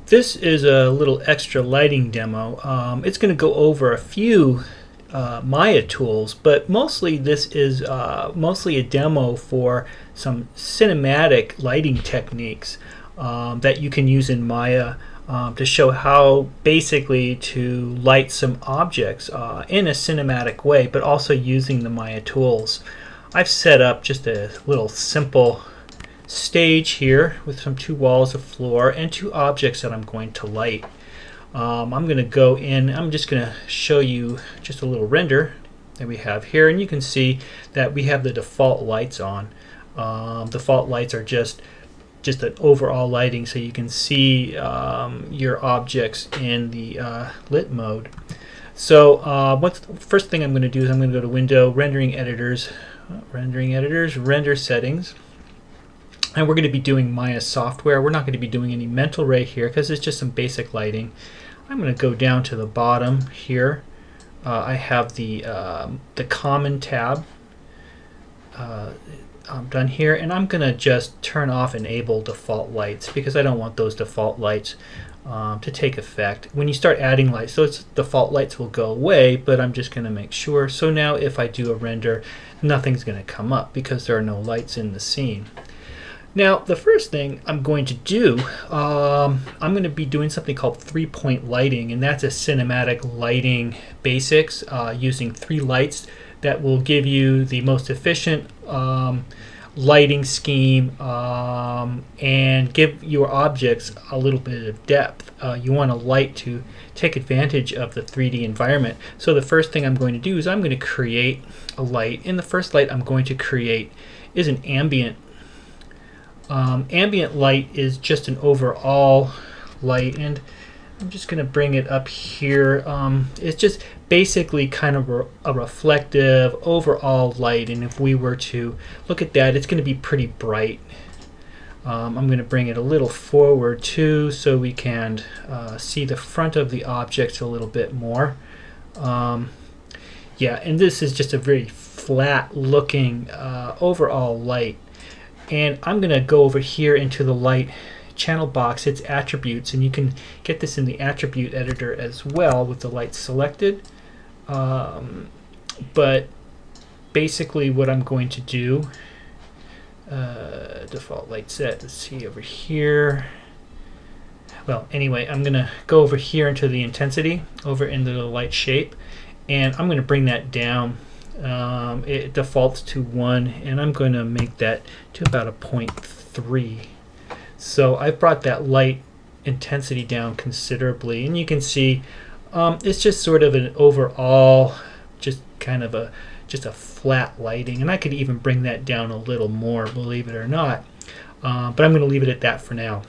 This is a little extra lighting demo. It's going to go over a few Maya tools, but mostly this is mostly a demo for some cinematic lighting techniques that you can use in Maya to show how basically to light some objects in a cinematic way, but also using the Maya tools. I've set up just a little simple stage here with some two walls of floor and two objects that I'm going to light. I'm going to go in, I'm just going to show you just a little render that we have here, and you can see that we have the default lights on. Default lights are just an overall lighting, so you can see your objects in the lit mode. So what's the first thing I'm going to do is I'm going to go to Window, Rendering Editors, Render Settings. And we're going to be doing Maya software. We're not going to be doing any mental ray here because it's just some basic lighting. I'm going to go down to the bottom here. I have the common tab done here, and I'm going to just turn off enable default lights because I don't want those default lights to take effect. When you start adding lights, those default lights will go away, but I'm just going to make sure. So now if I do a render, nothing's going to come up because there are no lights in the scene. Now, the first thing I'm going to do, I'm going to be doing something called 3-point lighting, and that's a cinematic lighting basics using 3 lights that will give you the most efficient lighting scheme and give your objects a little bit of depth. You want a light to take advantage of the 3D environment. So the first thing I'm going to do is I'm going to create a light, and the first light I'm going to create is an ambient. Ambient light is just an overall light, and I'm just going to bring it up here. It's just basically kind of a reflective overall light, and if we were to look at that, it's going to be pretty bright. I'm going to bring it a little forward too so we can see the front of the objects a little bit more. Yeah, and this is just a very flat looking overall light. And I'm going to go over here into the light channel box, its attributes, and you can get this in the attribute editor as well with the light selected. But basically what I'm going to do, default light set, let's see over here. Well, anyway, I'm going to go over here into the intensity, over into the light shape, and I'm going to bring that down. It defaults to 1, and I'm going to make that to about a 0.3. So I've brought that light intensity down considerably, and you can see it's just sort of an overall, just kind of a flat lighting, and I could even bring that down a little more, believe it or not, but I'm going to leave it at that for now.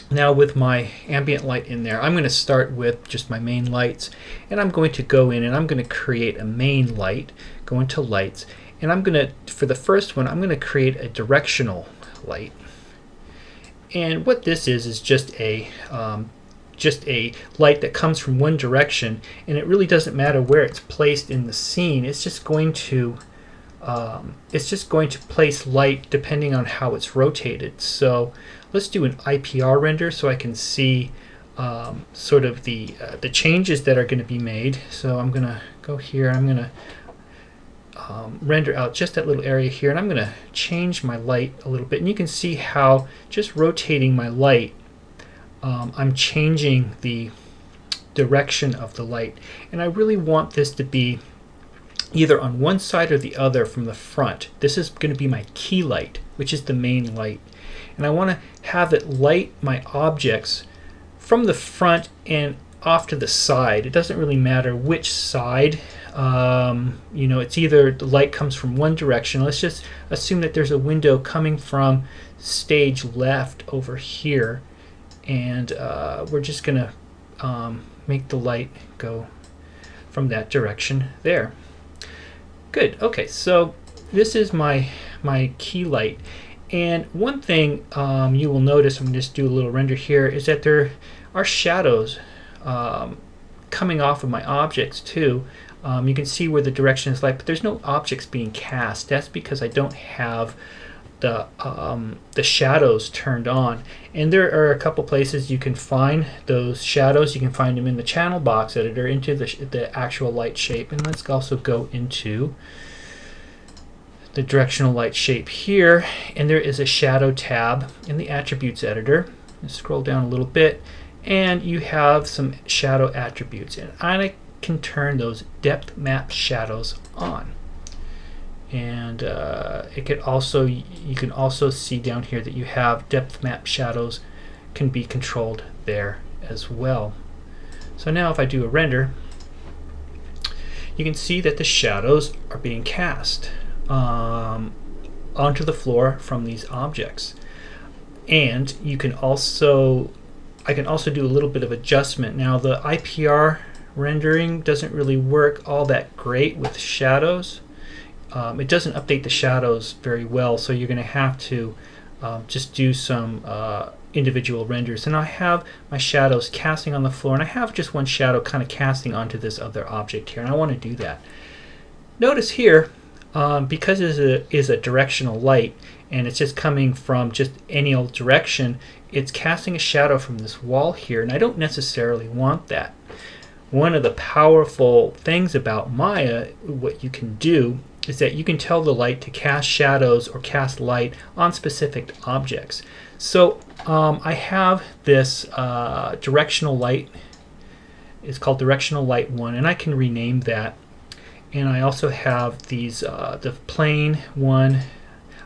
Now with my ambient light in there, I'm going to start with just my main lights, and I'm going to go in and I'm going to create a main light, go into lights, and I'm going to, for the first one, I'm going to create a directional light. And what this is just a light that comes from one direction, and it really doesn't matter where it's placed in the scene. It's just going to place light depending on how it's rotated. So let's do an IPR render so I can see sort of the changes that are going to be made. So I'm going to go here, I'm going to render out just that little area here, and I'm going to change my light a little bit, and you can see how just rotating my light, I'm changing the direction of the light, and I really want this to be either on one side or the other from the front. This is going to be my key light, which is the main light, and I want to have it light my objects from the front and off to the side. It doesn't really matter which side. You know, it's either the light comes from one direction. Let's just assume that there's a window coming from stage left over here, and we're just gonna make the light go from that direction there. Good. Okay, so this is my key light, and one thing you will notice, I'm going to just do a little render here, is that there are shadows coming off of my objects too. You can see where the direction is light, but there's no objects being cast. That's because I don't have the shadows turned on. And there are a couple places you can find those shadows. You can find them in the channel box editor into the actual light shape. And let's also go into the directional light shape here, and there is a shadow tab in the attributes editor. Let's scroll down a little bit, and you have some shadow attributes, and I can turn those depth map shadows on. And you can also see down here that you have depth map shadows can be controlled there as well. So now if I do a render, you can see that the shadows are being cast onto the floor from these objects. And you can also, I can also do a little bit of adjustment. Now the IPR rendering doesn't really work all that great with shadows. It doesn't update the shadows very well, so you're going to have to just do some individual renders. And I have my shadows casting on the floor, and I have just one shadow kind of casting onto this other object here, and I want to do that. Notice here, because it is a directional light and it's just coming from just any old direction, it's casting a shadow from this wall here, and I don't necessarily want that. One of the powerful things about Maya, what you can do, is that you can tell the light to cast shadows or cast light on specific objects. So I have this directional light. It's called directional light 1, and I can rename that. And I also have these, the plane 1.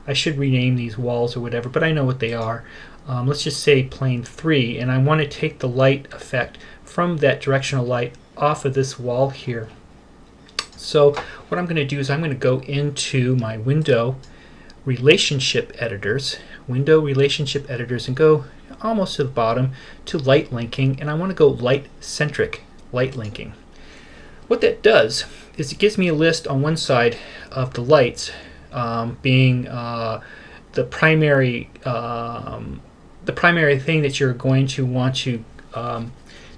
I should rename these walls or whatever, but I know what they are. Let's just say plane 3, and I want to take the light effect from that directional light off of this wall here. So what I'm going to do is I'm going to go into my window relationship editors, and go almost to the bottom to light linking, and I want to go light centric light linking. What that does is it gives me a list on one side of the lights being the primary thing that you're going to want to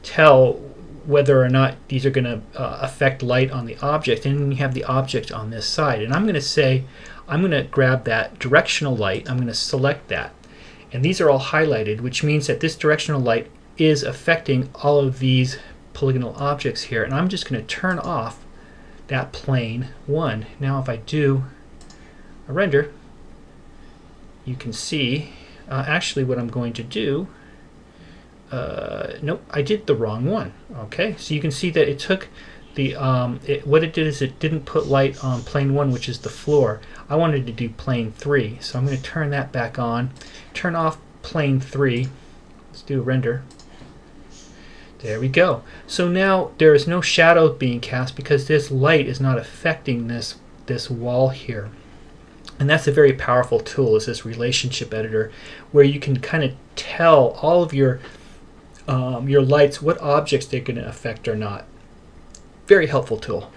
tell whether or not these are going to affect light on the object, and then you have the object on this side. And I'm going to say, I'm going to grab that directional light, I'm going to select that, and these are all highlighted, which means that this directional light is affecting all of these polygonal objects here, and I'm just going to turn off that plane 1. Now if I do a render, you can see actually what I'm going to do, nope, I did the wrong one. Okay, so you can see that it took the what it did is it didn't put light on plane 1, which is the floor. I wanted to do plane 3, so I'm going to turn that back on, turn off plane 3. Let's do a render. There we go. So now there is no shadow being cast because this light is not affecting this wall here. And that's a very powerful tool, is this relationship editor, where you can kind of tell all of your lights what objects they're going to affect or not. Very helpful tool.